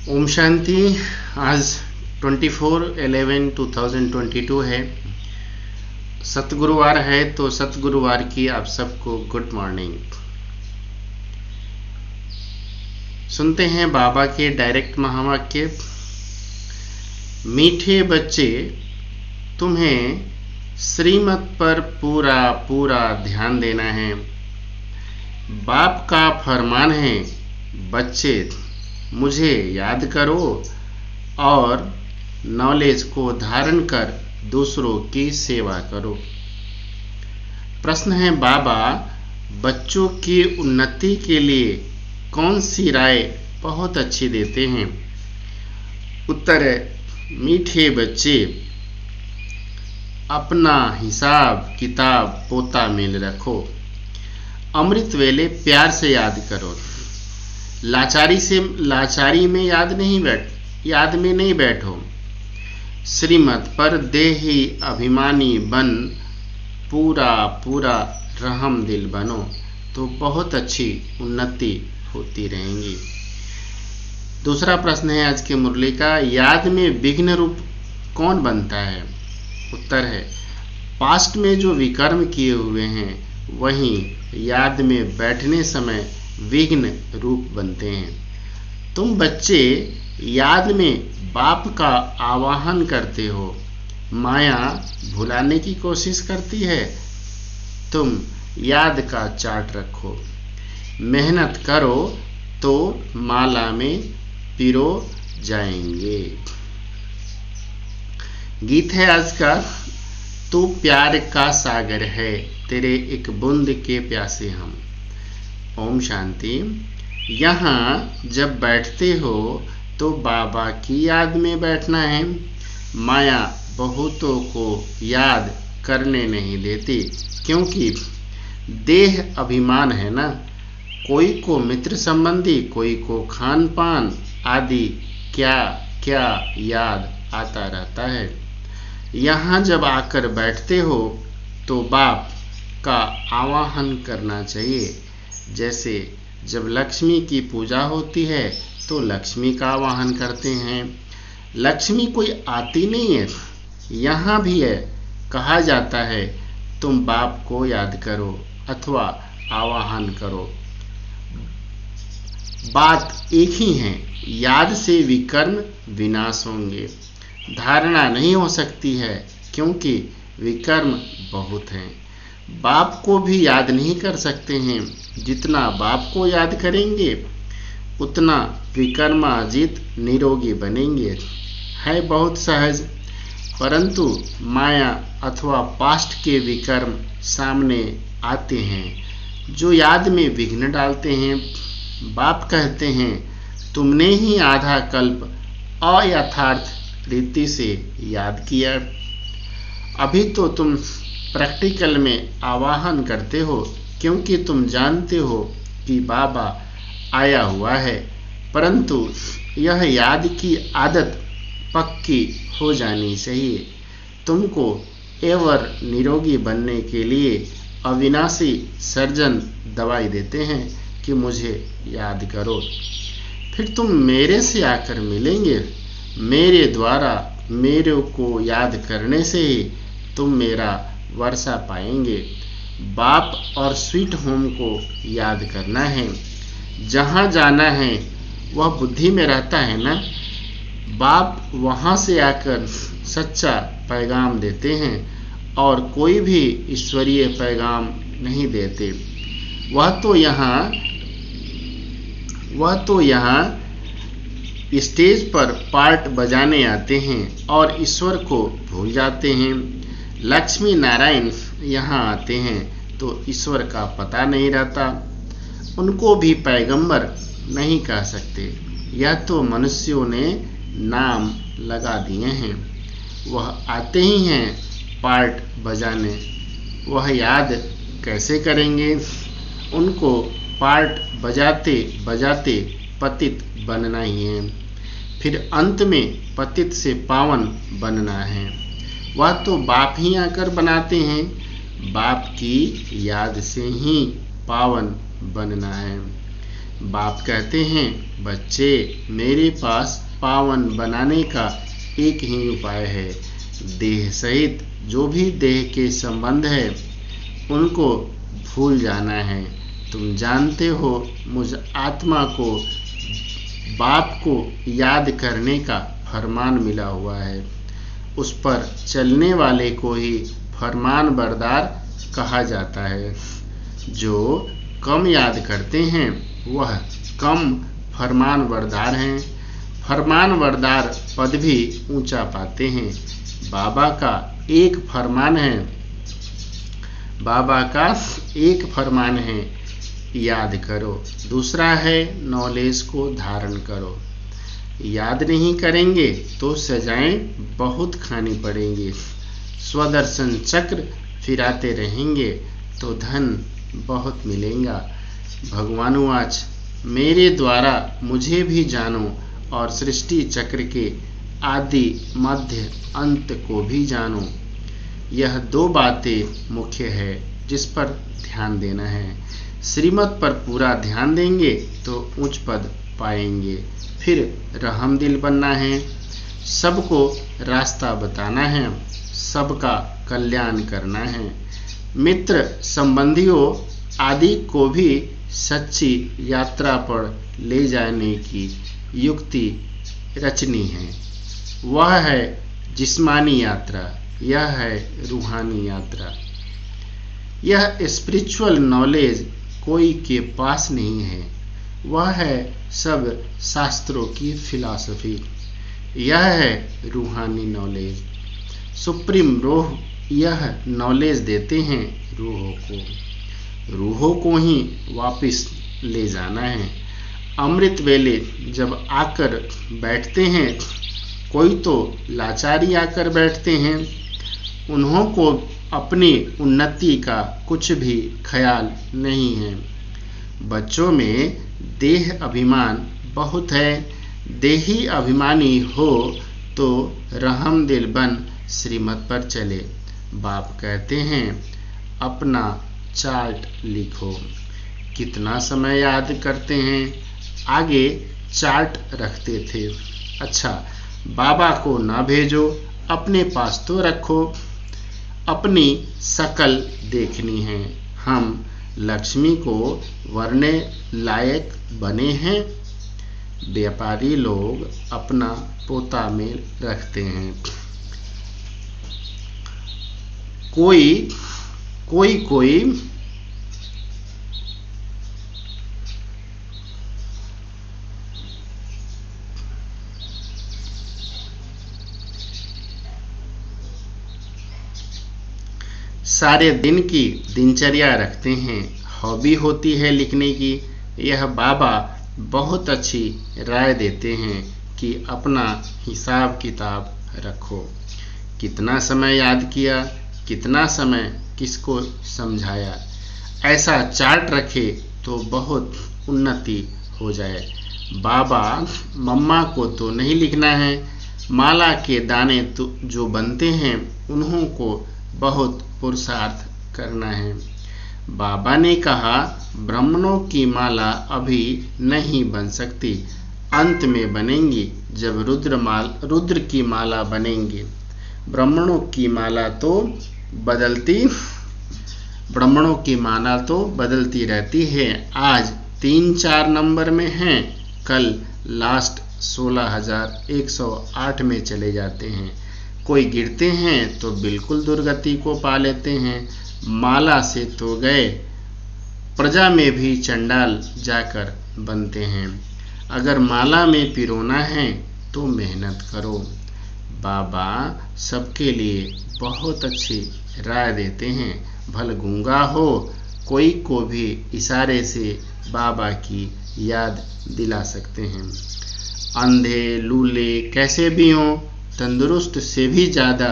ओम शांति। आज 24/11/2022 है, सतगुरुवार है। तो सतगुरुवार की आप सबको गुड मॉर्निंग। सुनते हैं बाबा के डायरेक्ट महावाक्य। मीठे बच्चे, तुम्हें श्रीमत पर पूरा पूरा ध्यान देना है। बाप का फरमान है, बच्चे मुझे याद करो और नॉलेज को धारण कर दूसरों की सेवा करो। प्रश्न है, बाबा बच्चों की उन्नति के लिए कौन सी राय बहुत अच्छी देते हैं? उत्तर है, मीठे बच्चे, अपना हिसाब किताब पोता मेल रखो। अमृत वेले प्यार से याद करो। लाचारी में याद में नहीं बैठो। श्रीमत पर देही अभिमानी बन पूरा पूरा रहम दिल बनो, तो बहुत अच्छी उन्नति होती रहेंगी। दूसरा प्रश्न है आज के मुरली का, याद में विघ्न रूप कौन बनता है? उत्तर है, पास्ट में जो विकर्म किए हुए हैं वही याद में बैठने समय विघ्न रूप बनते हैं। तुम बच्चे याद में बाप का आवाहन करते हो, माया भुलाने की कोशिश करती है। तुम याद का चार्ट रखो, मेहनत करो तो माला में पिरो जाएंगे। गीत है आज का, तू प्यार का सागर है, तेरे एक बूंद के प्यासे हम। ओम शांति। यहाँ जब बैठते हो तो बाबा की याद में बैठना है। माया बहुतों को याद करने नहीं देती, क्योंकि देह अभिमान है ना। कोई को मित्र संबंधी, कोई को खान पान आदि क्या क्या याद आता रहता है। यहाँ जब आकर बैठते हो तो बाप का आवाहन करना चाहिए। जैसे जब लक्ष्मी की पूजा होती है तो लक्ष्मी का आवाहन करते हैं। लक्ष्मी कोई आती नहीं है, यहाँ भी है। कहा जाता है तुम बाप को याद करो अथवा आवाहन करो। बात एक ही है, याद से विकर्म विनाश होंगे। धारणा नहीं हो सकती है क्योंकि विकर्म बहुत हैं। बाप को भी याद नहीं कर सकते हैं। जितना बाप को याद करेंगे उतना विकर्माजित निरोगी बनेंगे। है बहुत सहज, परंतु माया अथवा पास्ट के विकर्म सामने आते हैं जो याद में विघ्न डालते हैं। बाप कहते हैं, तुमने ही आधा कल्प अयथार्थ रीति से याद किया। अभी तो तुम प्रैक्टिकल में आवाहन करते हो, क्योंकि तुम जानते हो कि बाबा आया हुआ है। परंतु यह याद की आदत पक्की हो जानी चाहिए। तुमको एवर निरोगी बनने के लिए अविनाशी सर्जन दवाई देते हैं कि मुझे याद करो। फिर तुम मेरे से आकर मिलेंगे। मेरे द्वारा मेरे को याद करने से ही तुम मेरा वर्षा पाएंगे। बाप और स्वीट होम को याद करना है। जहाँ जाना है वह बुद्धि में रहता है ना। बाप वहाँ से आकर सच्चा पैगाम देते हैं और कोई भी ईश्वरीय पैगाम नहीं देते। वह तो यहाँ स्टेज पर पार्ट बजाने आते हैं और ईश्वर को भूल जाते हैं। लक्ष्मी नारायण यहाँ आते हैं तो ईश्वर का पता नहीं रहता। उनको भी पैगंबर नहीं कह सकते। यह तो मनुष्यों ने नाम लगा दिए हैं। वह आते ही हैं पार्ट बजाने, वह याद कैसे करेंगे? उनको पार्ट बजाते बजाते पतित बनना ही है, फिर अंत में पतित से पावन बनना है। वह तो बाप ही आकर बनाते हैं। बाप की याद से ही पावन बनना है। बाप कहते हैं, बच्चे, मेरे पास पावन बनाने का एक ही उपाय है। देह सहित जो भी देह के संबंध है उनको भूल जाना है। तुम जानते हो, मुझ आत्मा को बाप को याद करने का फरमान मिला हुआ है। उस पर चलने वाले को ही फरमान बरदार कहा जाता है। जो कम याद करते हैं वह कम फरमान बरदार हैं। फरमान बरदार पद भी ऊंचा पाते हैं। बाबा का एक फरमान है, याद करो। दूसरा है, नॉलेज को धारण करो। याद नहीं करेंगे तो सजाएं बहुत खानी पड़ेंगी। स्वदर्शन चक्र फिराते रहेंगे तो धन बहुत मिलेगा। भगवानुवाच, मेरे द्वारा मुझे भी जानो और सृष्टि चक्र के आदि मध्य अंत को भी जानो। यह दो बातें मुख्य है जिस पर ध्यान देना है। श्रीमत पर पूरा ध्यान देंगे तो उच्च पद पाएंगे। फिर रहमदिल बनना है, सबको रास्ता बताना है, सबका कल्याण करना है। मित्र संबंधियों आदि को भी सच्ची यात्रा पर ले जाने की युक्ति रचनी है। वह है जिस्मानी यात्रा, यह है रूहानी यात्रा। यह स्पिरिचुअल नॉलेज कोई के पास नहीं है, वह है सब शास्त्रों की फिलॉसफी। यह है रूहानी नॉलेज। सुप्रीम रूह यह नॉलेज देते हैं रूहों को ही वापस ले जाना है। अमृत वेले जब आकर बैठते हैं, कोई तो लाचारी आकर बैठते हैं, उन्हों को अपनी उन्नति का कुछ भी ख्याल नहीं है। बच्चों में देह अभिमान बहुत है। देही अभिमानी हो तो रहमदिल बन श्रीमत पर चले। बाप कहते हैं, अपना चार्ट लिखो। कितना समय याद करते हैं, आगे चार्ट रखते थे। अच्छा, बाबा को ना भेजो, अपने पास तो रखो। अपनी शकल देखनी है। हम लक्ष्मी को वरने लायक बने हैं। व्यापारी लोग अपना पोता में रखते हैं। कोई सारे दिन की दिनचर्या रखते हैं। हॉबी होती है लिखने की। यह बाबा बहुत अच्छी राय देते हैं कि अपना हिसाब किताब रखो। कितना समय याद किया, कितना समय किसको समझाया, ऐसा चार्ट रखे तो बहुत उन्नति हो जाए। बाबा, मम्मा को तो नहीं लिखना है। माला के दाने तो जो बनते हैं उन्हों को बहुत पुरुषार्थ करना है। बाबा ने कहा, ब्राह्मणों की माला अभी नहीं बन सकती, अंत में बनेंगी जब रुद्र की माला बनेंगी। ब्राह्मणों की माला तो बदलती रहती है। आज 3-4 नंबर में हैं, कल लास्ट 16,108 में चले जाते हैं। कोई गिरते हैं तो बिल्कुल दुर्गति को पा लेते हैं। माला से तो गए, प्रजा में भी चंडाल जाकर बनते हैं। अगर माला में पिरोना है तो मेहनत करो। बाबा सबके लिए बहुत अच्छी राय देते हैं। भल गूंगा हो, कोई को भी इशारे से बाबा की याद दिला सकते हैं। अंधे लूले कैसे भी हों, तंदुरुस्त से भी ज़्यादा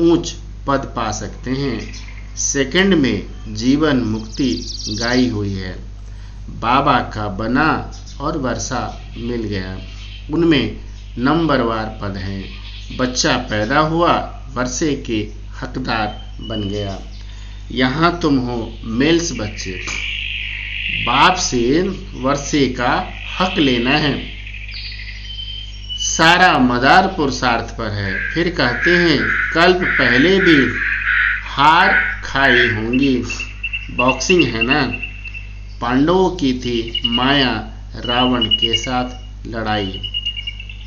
ऊंच पद पा सकते हैं। सेकंड में जीवन मुक्ति गाई हुई है। बाबा का बना और वर्षा मिल गया, उनमें नंबरवार पद हैं। बच्चा पैदा हुआ, वर्षे के हकदार बन गया। यहाँ तुम हो मेल्स बच्चे, बाप से वर्षे का हक लेना है। सारा मदार पुरुषार्थ पर है। फिर कहते हैं कल्प पहले भी हार खाई होंगी। बॉक्सिंग है ना। पांडवों की थी माया रावण के साथ लड़ाई।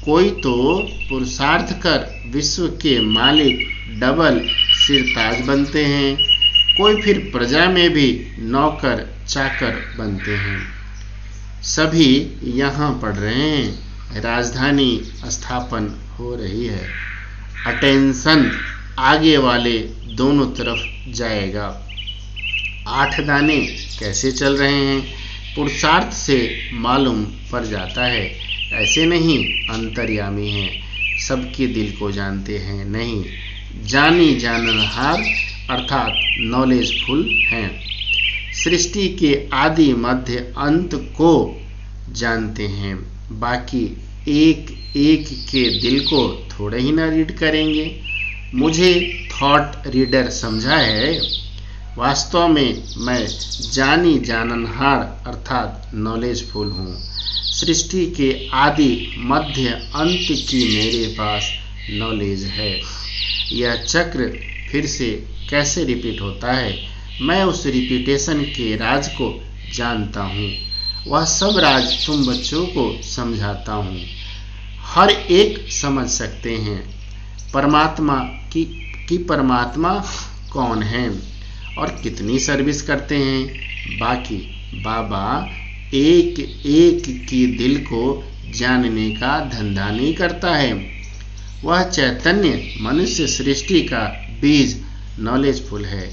कोई तो पुरुषार्थ कर विश्व के मालिक डबल सिरताज बनते हैं, कोई फिर प्रजा में भी नौकर चाकर बनते हैं। सभी यहाँ पढ़ रहे हैं। राजधानी स्थापन हो रही है। अटेंशन आगे वाले दोनों तरफ जाएगा। 8 दाने कैसे चल रहे हैं पुरुषार्थ से मालूम पड़ जाता है। ऐसे नहीं अंतर्यामी हैं, सबके दिल को जानते हैं। नहीं, जानी जाननहार अर्थात नॉलेजफुल हैं। सृष्टि के आदि मध्य अंत को जानते हैं। बाकी एक एक के दिल को थोड़े ही ना रीड करेंगे। मुझे थॉट रीडर समझा है। वास्तव में मैं जानी जाननहार अर्थात नॉलेजफुल हूँ। सृष्टि के आदि मध्य अंत की मेरे पास नॉलेज है। यह चक्र फिर से कैसे रिपीट होता है, मैं उस रिपीटेशन के राज को जानता हूँ। वह सब राज तुम बच्चों को समझाता हूँ। हर एक समझ सकते हैं परमात्मा की परमात्मा कौन है और कितनी सर्विस करते हैं। बाकी बाबा एक एक की दिल को जानने का धंधा नहीं करता है। वह चैतन्य मनुष्य सृष्टि का बीज नॉलेजफुल है।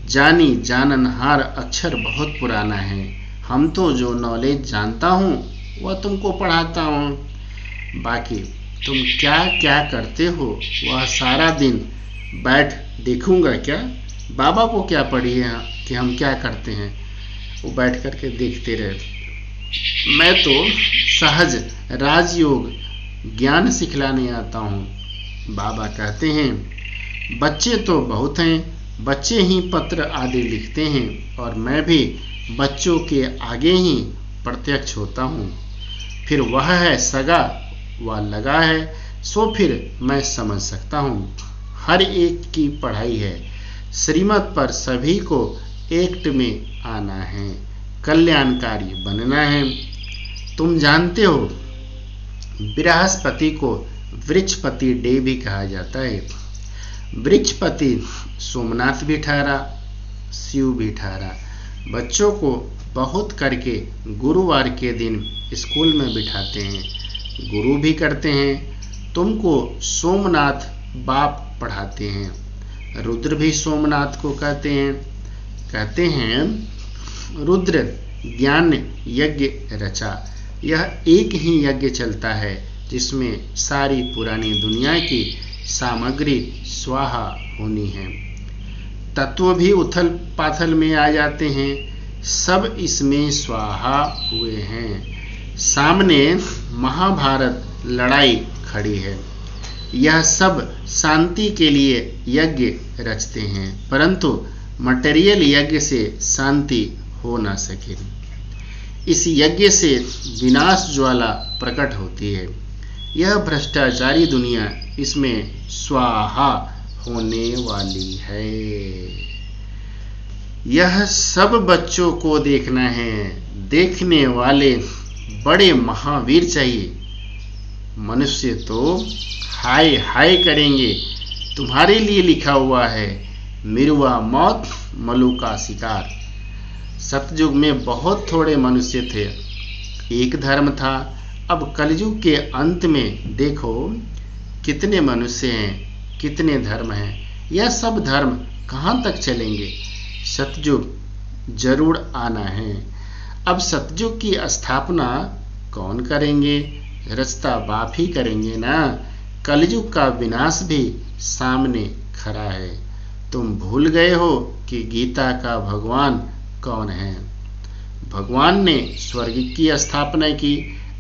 जानी जाननहार अक्षर बहुत पुराना है। हम तो जो नॉलेज जानता हूँ वह तुमको पढ़ाता हूँ। बाकी तुम क्या क्या करते हो वह सारा दिन बैठ देखूंगा क्या। बाबा को क्या पड़ी है कि हम क्या करते हैं, वो बैठ करके देखते रहे। मैं तो सहज राजयोग ज्ञान सिखलाने आता हूँ। बाबा कहते हैं बच्चे तो बहुत हैं, बच्चे ही पत्र आदि लिखते हैं और मैं भी बच्चों के आगे ही प्रत्यक्ष होता हूँ। फिर वह है सगा व लगा है, सो फिर मैं समझ सकता हूँ। हर एक की पढ़ाई है। श्रीमत पर सभी को एक्ट में आना है, कल्याणकारी बनना है। तुम जानते हो बृहस्पति को वृक्षपति डे भी कहा जाता है। वृक्षपति सोमनाथ भी ठहरा, शिव भी ठहरा। बच्चों को बहुत करके गुरुवार के दिन स्कूल में बिठाते हैं, गुरु भी करते हैं। तुमको सोमनाथ बाप पढ़ाते हैं। रुद्र भी सोमनाथ को कहते हैं रुद्र ज्ञान यज्ञ रचा। यह एक ही यज्ञ चलता है जिसमें सारी पुरानी दुनिया की सामग्री स्वाहा होनी है। तत्व भी उथल पाथल में आ जाते हैं, सब इसमें स्वाहा हुए हैं। सामने महाभारत लड़ाई खड़ी है। यह सब शांति के लिए यज्ञ रचते हैं, परंतु मटेरियल यज्ञ से शांति हो ना सके। इस यज्ञ से विनाश ज्वाला प्रकट होती है। यह भ्रष्टाचारी दुनिया इसमें स्वाहा होने वाली है। यह सब बच्चों को देखना है। देखने वाले बड़े महावीर चाहिए। मनुष्य तो हाय हाय करेंगे। तुम्हारे लिए लिखा हुआ है मिरुआ मौत मलू का शिकार। सतयुग में बहुत थोड़े मनुष्य थे, एक धर्म था। अब कलयुग के अंत में देखो कितने मनुष्य हैं, कितने धर्म हैं। यह सब धर्म कहाँ तक चलेंगे। सतयुग जरूर आना है। अब सतयुग की स्थापना कौन करेंगे, रचता बाप ही करेंगे ना। कलयुग का विनाश भी सामने खड़ा है। तुम भूल गए हो कि गीता का भगवान कौन है। भगवान ने स्वर्ग की स्थापना की,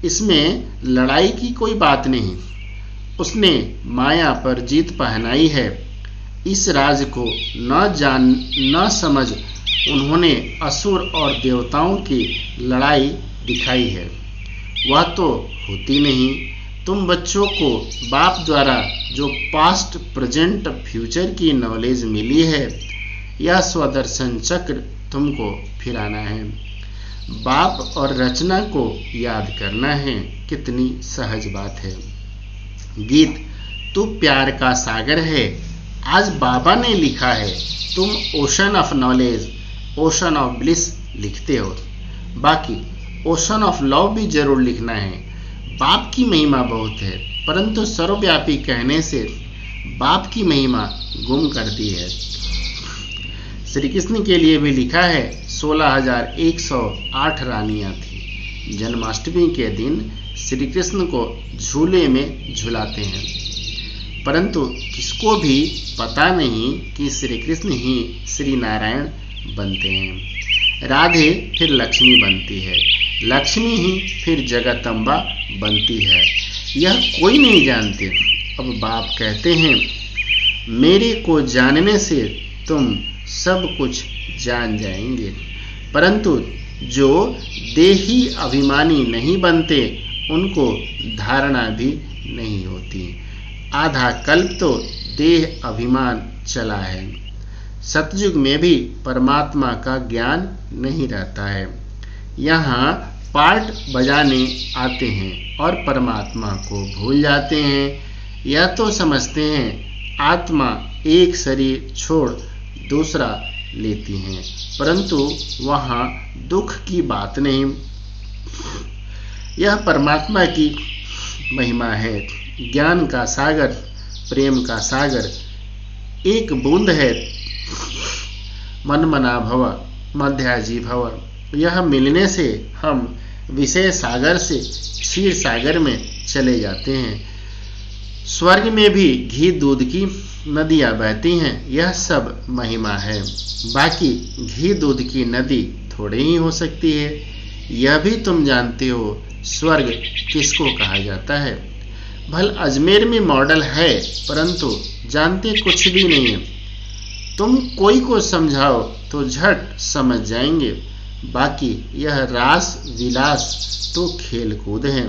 इसमें लड़ाई की कोई बात नहीं। उसने माया पर जीत पहनाई है। इस राज को न जान न समझ उन्होंने असुर और देवताओं की लड़ाई दिखाई है, वह तो होती नहीं। तुम बच्चों को बाप द्वारा जो पास्ट, प्रेजेंट, फ्यूचर की नॉलेज मिली है, यह स्वदर्शन चक्र तुमको फिराना है। बाप और रचना को याद करना है। कितनी सहज बात है। गीत, तू प्यार का सागर है, आज बाबा ने लिखा है। तुम ocean of knowledge, ocean of bliss लिखते हो, बाकी ओशन ऑफ लव भी जरूर लिखना है। बाप की महिमा बहुत है, परंतु सर्वव्यापी कहने से बाप की महिमा गुम कर दी है। श्री कृष्ण के लिए भी लिखा है 16,108 रानियां थी। जन्माष्टमी के दिन श्री कृष्ण को झूले में झुलाते हैं, परंतु किसको भी पता नहीं कि श्री कृष्ण ही श्री नारायण बनते हैं। राधे फिर लक्ष्मी बनती है, लक्ष्मी ही फिर जगदम्बा बनती है, यह कोई नहीं जानते। अब बाप कहते हैं, मेरे को जानने से तुम सब कुछ जान जाएंगे, परंतु जो देही अभिमानी नहीं बनते उनको धारणा भी नहीं होती। आधा कल्प तो देह अभिमान चला है। सतयुग में भी परमात्मा का ज्ञान नहीं रहता है। यहाँ पार्ट बजाने आते हैं और परमात्मा को भूल जाते हैं। यह तो समझते हैं आत्मा एक शरीर छोड़ दूसरा लेती हैं, परंतु वहाँ दुख की बात नहीं। यह परमात्मा की महिमा है। ज्ञान का सागर, प्रेम का सागर एक बूंद है। मनमना भव मध्याजी भव, यह मिलने से हम विषय सागर से क्षीर सागर में चले जाते हैं। स्वर्ग में भी घी दूध की नदियां बहती हैं, यह सब महिमा है। बाकी घी दूध की नदी थोड़ी ही हो सकती है। यह भी तुम जानते हो स्वर्ग किसको कहा जाता है। भल अजमेर में मॉडल है, परंतु जानते कुछ भी नहीं है। तुम कोई को समझाओ तो झट समझ जाएंगे। बाकी यह रास विलास तो खेल कूद है।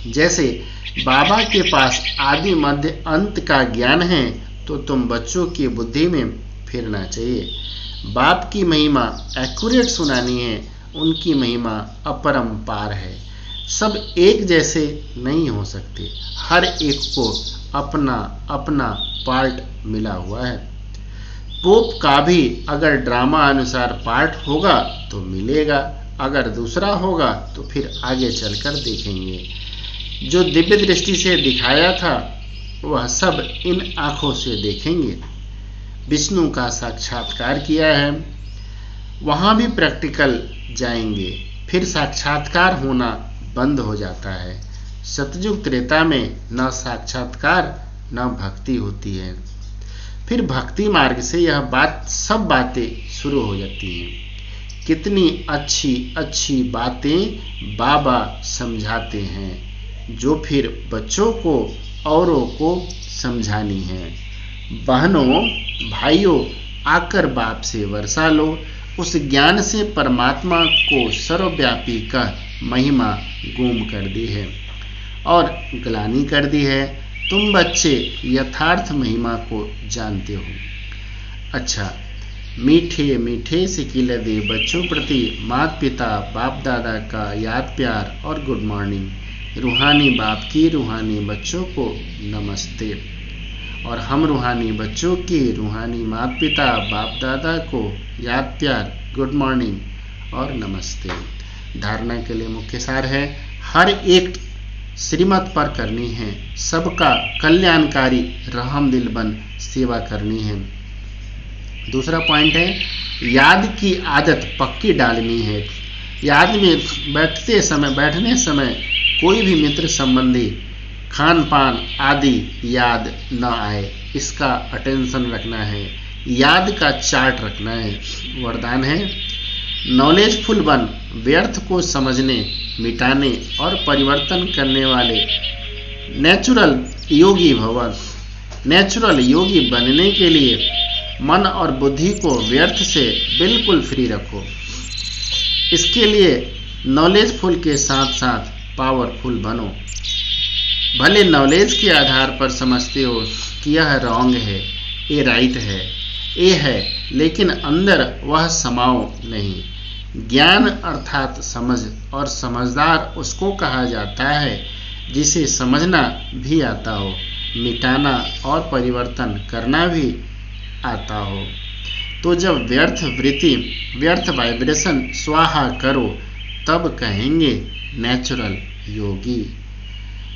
जैसे बाबा के पास आदि मध्य अंत का ज्ञान है, तो तुम बच्चों की बुद्धि में फिरना चाहिए। बाप की महिमा एक्यूरेट सुनानी है, उनकी महिमा अपरंपार है। सब एक जैसे नहीं हो सकते, हर एक को अपना अपना पार्ट मिला हुआ है। पोप का भी अगर ड्रामा अनुसार पार्ट होगा तो मिलेगा, अगर दूसरा होगा तो फिर आगे चलकर देखेंगे। जो दिव्य दृष्टि से दिखाया था वह सब इन आंखों से देखेंगे। विष्णु का साक्षात्कार किया है, वहाँ भी प्रैक्टिकल जाएंगे, फिर साक्षात्कार होना बंद हो जाता है। सतयुग त्रेता में न साक्षात्कार न भक्ति होती है। फिर भक्ति मार्ग से यह सब बातें शुरू हो जाती हैं। कितनी अच्छी अच्छी बातें बाबा समझाते हैं, जो फिर बच्चों को औरों को समझानी है। बहनों भाइयों, आकर बाप से वर्षा लो। उस ज्ञान से परमात्मा को सर्वव्यापी का महिमा गुम कर दी है और ग्लानि कर दी है। तुम बच्चे यथार्थ महिमा को जानते हो। अच्छा, मीठे मीठे से खिले दे बच्चों प्रति माता पिता बाप दादा का याद प्यार और गुड मॉर्निंग। रूहानी बाप की रूहानी बच्चों को नमस्ते, और हम रूहानी बच्चों की रूहानी माता पिता बाप दादा को याद प्यार, गुड मॉर्निंग और नमस्ते। धारणा के लिए मुख्य सार है, हर एक श्रीमत पर करनी है, सबका कल्याणकारी रहम दिल बन सेवा करनी है। दूसरा पॉइंट है, याद की आदत पक्की डालनी है। याद में बैठने समय कोई भी मित्र संबंधी खान पान आदि याद न आए, इसका अटेंशन रखना है। याद का चार्ट रखना है। वरदान है, नॉलेजफुल बन, व्यर्थ को समझने, मिटाने और परिवर्तन करने वाले नेचुरल योगी भव। नेचुरल योगी बनने के लिए मन और बुद्धि को व्यर्थ से बिल्कुल फ्री रखो। इसके लिए नॉलेजफुल के साथ साथ पावरफुल बनो। भले नॉलेज के आधार पर समझते हो कि यह रॉन्ग है, ये राइट है, ये है, लेकिन अंदर वह समाओ नहीं। ज्ञान अर्थात समझ, और समझदार उसको कहा जाता है जिसे समझना भी आता हो, मिटाना और परिवर्तन करना भी आता हो। तो जब व्यर्थ वृत्ति, व्यर्थ वाइब्रेशन स्वाहा करो, तब कहेंगे नेचुरल योगी।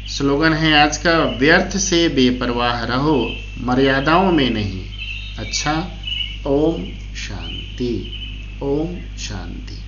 स्लोगन है आज का, व्यर्थ से बेपरवाह रहो, मर्यादाओं में नहीं। अच्छा, ओम शांति, ओम शांति।